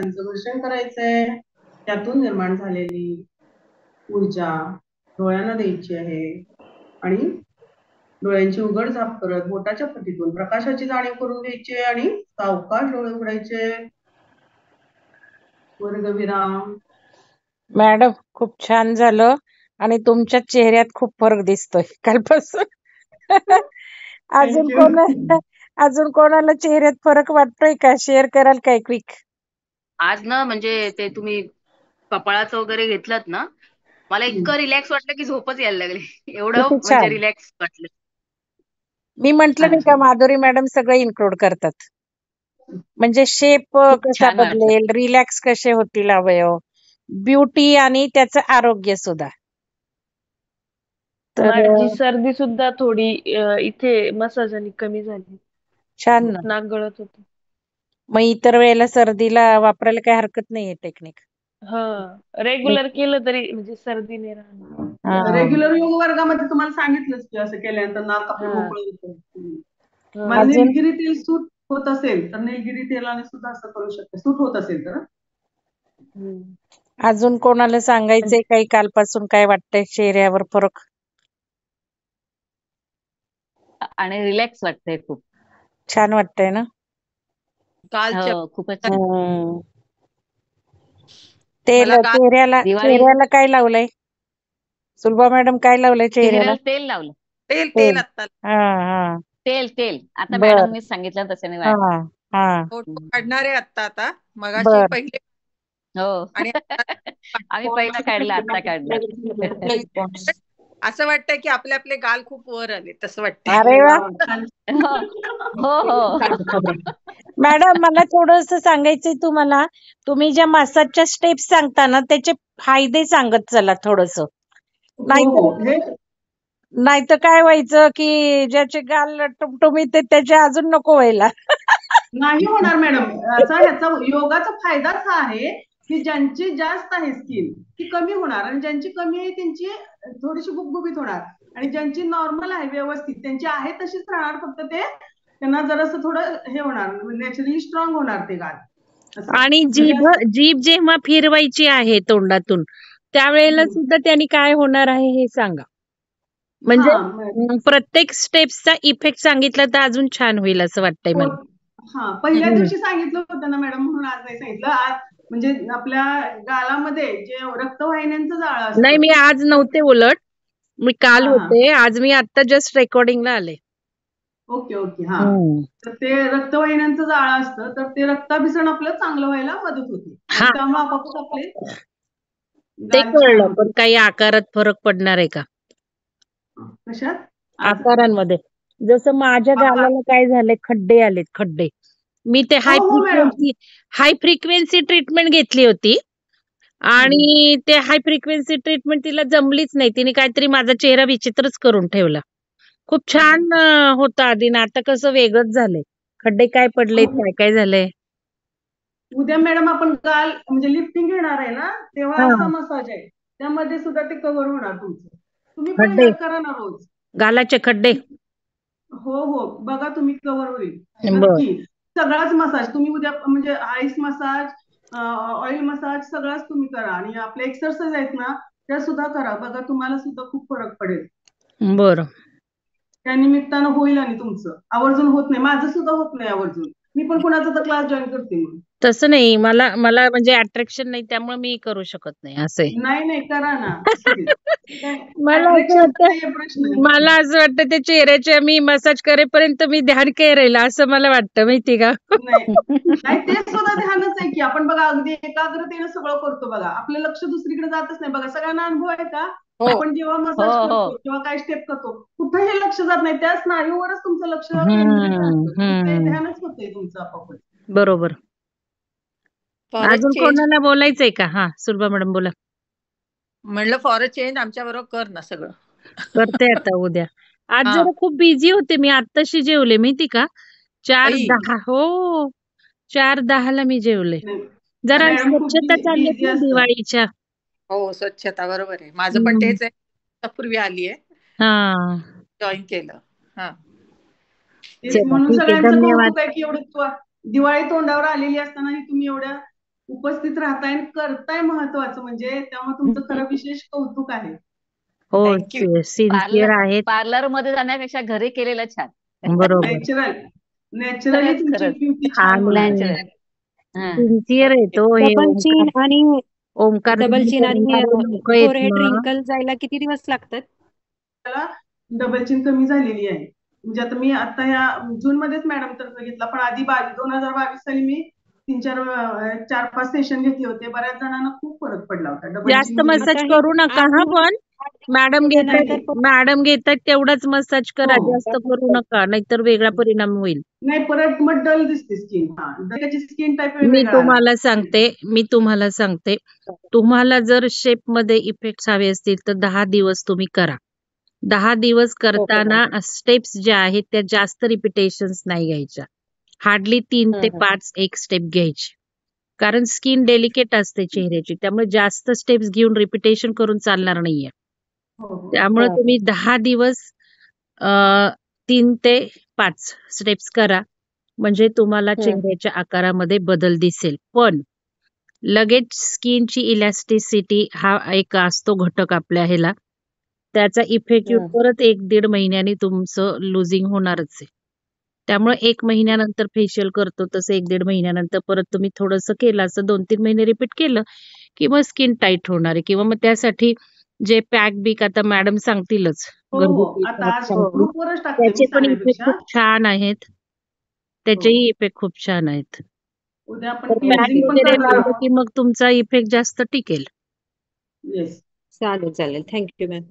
त्यांचं घर्षण करायचंय. त्यातून निर्माण झालेली ऊर्जा डोळ्यांना द्यायची आहे आणि डोळ्यांची उघड-झाप करत बोटाच्या पट्टीतून प्रकाशाची जाणीव करून घ्यायची आहे आणि सावकाश डोळे उघडायचे. वर्गविराम. मॅडम खूप छान झालं आणि तुमच्या चेहऱ्यात खूप फरक दिसतोय कालपासून. थँक्यू. अजून कोणाला चेहऱ्यात फरक वाटतोय का? शेअर कराल काय क्विक? आज ना म्हणजे ते तुम्ही कपाळाचं वगैरे घेतलं ना, मला इतकं रिलॅक्स वाटलं की झोपच यायला लागली. एवढं किती म्हणजे छान. रिलॅक्स वाटलं. मी म्हंटल नाही का अच्छा. माधुरी मॅडम सगळं इन्क्लूड करतात. म्हणजे शेप खूप कसा छान वाटलं. बदलेल, रिलॅक्स कसे होतील अवयव, ब्युटी आणि त्याचं आरोग्य सुद्धा. तर माझी सर्दी सुद्धा थोडी इथे मसाजाने कमी झाली. छान ना. खूप नाक गळत होतं. मग इतर वेळेला सर्दीला वापरायला काही हरकत नाहीये टेक्निक. हा रेग्युलर केलं तरी म्हणजे सर्दी नाही राहणार. रेग्युलर योग वर्गामध्ये तुम्हाला सांगितलंच की असं केल्यानंतर नाक आपलं हा. मोकळं होतं. हा. मला अजून निलगिरी तेल सूट होत असेल तर निलगिरी तेलाने सुद्धा असं करू शकते. सूट होत असेल तर हम्म. अजून कोणाला सांगायचंय काही कालपासून काय वाटतंय चेहऱ्यावर फरक? आणि रिलॅक्स वाटतंय खूप. छान वाटतंय ना? हो, खूपच छान. हम्म. तेल मला काल दिवाळी चेहऱ्याला काय लावलंय? सुलभा मॅडम काय लावलंय चेहऱ्याला? चेहऱ्याला तेल लावलं. तेल तेल. आता हा. तेल. आता बर. मॅडमनीच सांगितलं तशाने हा. वाटलं. हा. फोटो काढणार आहे आता मगाशी बर. पहिले हो. आणि आम्ही पहिला काढला, आता काढला. असं वाटतंय की आपले गाल खूप वर आले तसं वाटतंय. अरे वा. हो. मॅडम मला थोडस सांगायचंय तुम्हाला, तुम्ही ज्या मसाजच्या स्टेप्स सांगता ना त्याचे फायदे सांगत चला थोडस. नाहीतर काय व्हायचं की ज्याचे गाल टुमटुमीत आहेत त्याचे अजून नको व्हायला. नाही होणार मॅडम. ह्याचा योगाचा फायदाच हा आहे की ज्यांची जास्त आहे स्किन ती कमी होणार आणि ज्यांची कमी आहे त्यांची थोडीशी गुबगुबीत होणार आणि ज्यांची नॉर्मल आहे व्यवस्थित त्यांची आहे तशीच राहणार. फक्त ते त्यांना जरासं थोडं हे होणार, नॅचरली स्ट्रॉंग होणार ते गाल. आणि जीभ जेव्हा फिरवायची आहे तोंडातून त्यावेळेला सुद्धा त्यांनी काय होणार आहे हे सांगा. म्हणजे प्रत्येक स्टेप्सचा इफेक्ट सांगितला तर अजून छान होईल असं वाटतंय मला. हा, पहिल्या दिवशी सांगितलं होतं ना मॅडम, म्हणून आज नाही सांगितलं. आज म्हणजे आपल्या गालामध्ये जे रक्तवाहिन्यांचं जाळं असतं. नाही, मी आज नव्हते, उलट मी काल होते. आज मी आता जस्ट रेकॉर्डिंगला आले. ओके. हा, तर ते रक्तवाहिन्यांचं जाळं असतं तर ते रक्ताभिसरण आपलं चांगलं व्हायला मदत होते. त्यामुळे आपापच आपले ते कळलं, पण काही आकारात फरक पडणार आहे का? कशात? आकारांमध्ये. जसं माझ्या गालाला काय झालंय, खड्डे आलेत, खड्डे. मी ते हाय फ्रिक्वेन्सी ट्रीटमेंट घेतली होती आणि ते हाय फ्रिक्वेन्सी ट्रीटमेंट तिला जमलीच नाही. तिने काहीतरी माझा चेहरा विचित्रच करून ठेवला. खूप छान होतं आधी ना, आता कसं वेगळंच झालंय. खड्डे काय पडले, काय झालंय. उद्या मॅडम आपण गाल म्हणजे लिफ्टिंग घेणार आहे ना, तेव्हा असा मसाज आहे, त्यामध्ये सुद्धा ते कव्हर होणार तुमचं. तुम्ही पण खड्डे करा ना रोज. गालाचे खड्डे. हो, बघा तुम्ही कव्हर होईल नक्की. सगळाच मसाज तुम्ही उद्या म्हणजे आईस मसाज, ऑइल मसाज सगळाच तुम्ही करा आणि आपले एक्सरसाइज आहेत ना त्या सुद्धा करा. बघा तुम्हाला सुद्धा खूप फरक पडेल. बरं. त्या निमित्तानं होईल आणि तुमचं आवर्जून होत नाही. माझं सुद्धा होत नाही आवर्जून. मी पण कुणाचा तर क्लास जॉईन करते. मग तसं नाही, मला म्हणजे अट्रॅक्शन नाही, त्यामुळे मी करू शकत नाही असं आहे. नाही करा ना. मला असं वाटतं ते चेहऱ्याच्या मी मसाज करेपर्यंत मी ध्यान काय राहिलं असं मला वाटतं, माहिती का? नाही, ते सुद्धा ध्यानच आहे की आपण बघा अगदी एकाग्रतेनं सगळं करतो बघा. आपलं लक्ष दुसरीकडे जातच नाही. बघा सगळ्यांना अनुभव आहे का? आपण जेव्हा मसाज करतो किंवा काय स्टेप करतो कुठेही लक्ष जात नाही. त्या स्नायूवरच तुमचं लक्ष केंद्रित राहतं. ते ध्यानच होतंय तुमचं आपापच. बरोबर. अजून कोणाला बोलायचंय का? हा, सुलभा मॅडम बोला. म्हणलं फॉर अ चेंज आमच्या बरोबर कर ना सगळं. करते आता उद्या. आज जरा खूप बिझी होते मी. आत्ताशी जेवले, माहिती का? 4:10. हो, 4:10 मी जेवले. जरा स्वच्छता चालली ना दिवाळीच्या. हो, स्वच्छता बरोबर आहे. माझं पण तेच आहे. पूर्वी आली आहे. जॉईन केलं. म्हणून सगळ्यांचं कौतुक आहे की एवढं दिवाळी तोंडावर आलेली असताना तुम्ही एवढ्या उपस्थित राहताय आणि करताय महत्वाचं, म्हणजे त्यामुळे तुमचं खरं विशेष कौतुक आहे. हो, थँक्यू. सिन्सिअर आहेत. पार्लर मध्ये जाण्यापेक्षा घरी केलेलं छान. बरोबर. नॅचरली तुमची खरंच. ब्युटी छान होणार. आणि नॅचरल. हा. सिन्सिअर आहे तो हे डबल चीन आणि ओंकार डबल चीन आणि लोक आहेत फोरहेड ना, रिंकल जायला किती दिवस लागतात? त्याला डबल चिन कमी झालेली आहे. म्हणजे आता मी आता ह्या जून मध्येच मॅडम तर्फे घेतला, पण आधी 2022 साली मी 4-5 सेशन घेतले होते. बऱ्याच जणांना खूप फरक पडला होता. डबल जास्त चिन मसाज आता हे करू नका हा, पण मॅडम घेतात तेवढाच मसाज करा, हो. जास्त करू नका, नाहीतर वेगळा परिणाम होईल. नाही, परत मग डल दिसते स्किन. त्याची स्किन टाईप मी वेगवेगळा आला. तुम्हाला सांगते, तुम्हाला जर शेप मध्ये इफेक्ट हवे असतील तर 10 दिवस तुम्ही करा. 10 दिवस करताना स्टेप्स ज्या आहेत त्या जास्त रिपिटेशन्स नाही घ्यायच्या. हार्डली 3 ते 5 एक स्टेप घ्यायची. कारण स्किन डेलिकेट असते चेहऱ्याची, त्यामुळे जास्त स्टेप्स घेऊन रिपिटेशन करून चालणार नाहीये. त्यामुळे तुम्ही 10 दिवस 3 ते 5 स्टेप्स करा, म्हणजे तुम्हाला चेहऱ्याच्या आकारामध्ये बदल दिसेल. पण लगेच स्किनची इलॅस्टिसिटी हा एक असतो घटक आपल्या ह्याला, त्याचा इफेक्ट परत 1-1.5 महिन्याने तुमचं लुझिंग होणारच आहे. त्यामुळे 1 महिन्यानंतर फेशियल करतो तसं 1-1.5 महिन्यानंतर परत तुम्ही थोडंसं केलं, असं 2-3 महिने रिपीट केलं की मग स्किन टाईट होणार आहे. किंवा मग त्यासाठी जे पॅक बिक आता मॅडम सांगतीलच, घरगुती आता pack आज सांगतील. ग्रुपवरच टाकते त्याचे मी पण इफेक्ट सांगण्यापेक्षा. खूप छान आहेत. त्याचेही इफेक्ट खूप छान आहेत. उद्या आपण पॅक क्लिन्झिंग पण वगैरे करणार लावलं आहोत. की मग तुमचा इफेक्ट जास्त टिकेल. येस. चालेल. Thank you ma'am.